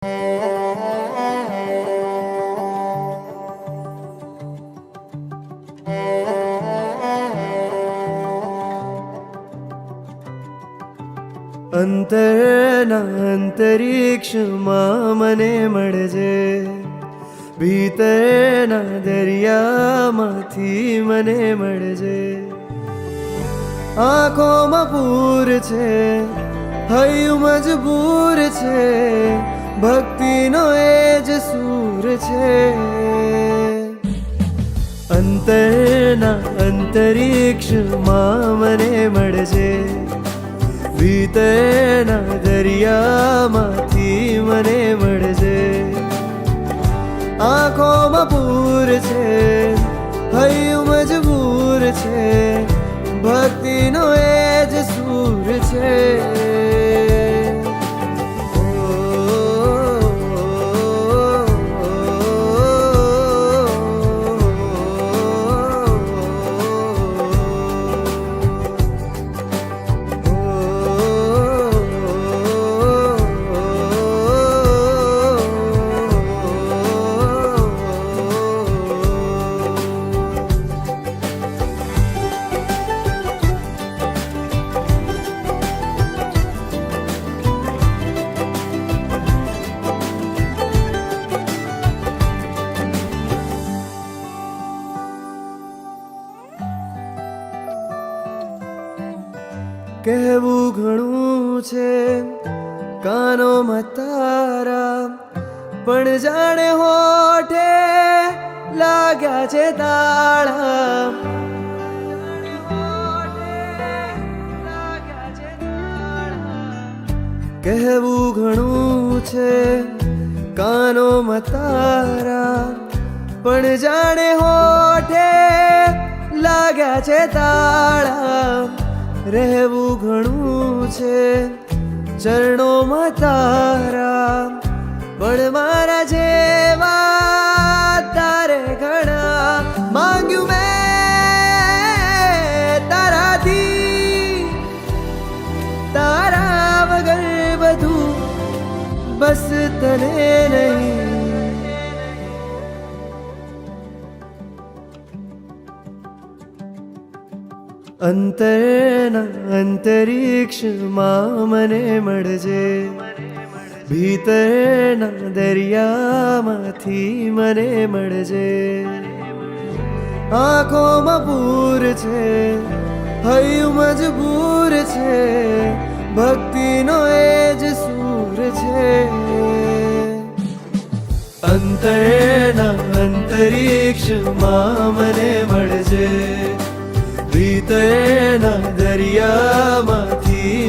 અંતરના અંતરિક્ષમાં મને મળજે, ભીતરના દરિયામાંથી મને મળજે. આંખોમાં પૂર છે, હૈયું મજબૂર છે, ભક્તિનો એ જ સૂર છે. અંતરના અંતરિક્ષમાં મને મળજે, ભીતરના દરિયામાંથી મને મળજે. આંખોમાં પૂર છે, હૈયું મજબૂર છે, ભક્તિનો એ જ સૂર છે. કહેવું ઘણું છે કાનોમાં તારા, પણ જાણે હોઠે લાગ્યા છે તાળા. કહેવું ઘણું છે કાનોમાં તારા, પણ જાણે હોઠે લાગ્યા છે તાળા. રહેવું ઘણું છે ચરણોમાં તારા, પણ મારા જેવા તારે ઘણા. માંગ્યું મેં તારાથી, તારા વગર બધું બસ તને નહીં. અંતરના અંતરિક્ષમાં મને મળજે, ભીતરના દરિયામાંથી મને મળજે. આંખોમાં પૂર છે, હૈયું મજબૂર છે, ભક્તિનો એ જ સૂર છે. અંતરના અંતરિક્ષમાં મને મળજે, ભીતરના દરિયામાંથી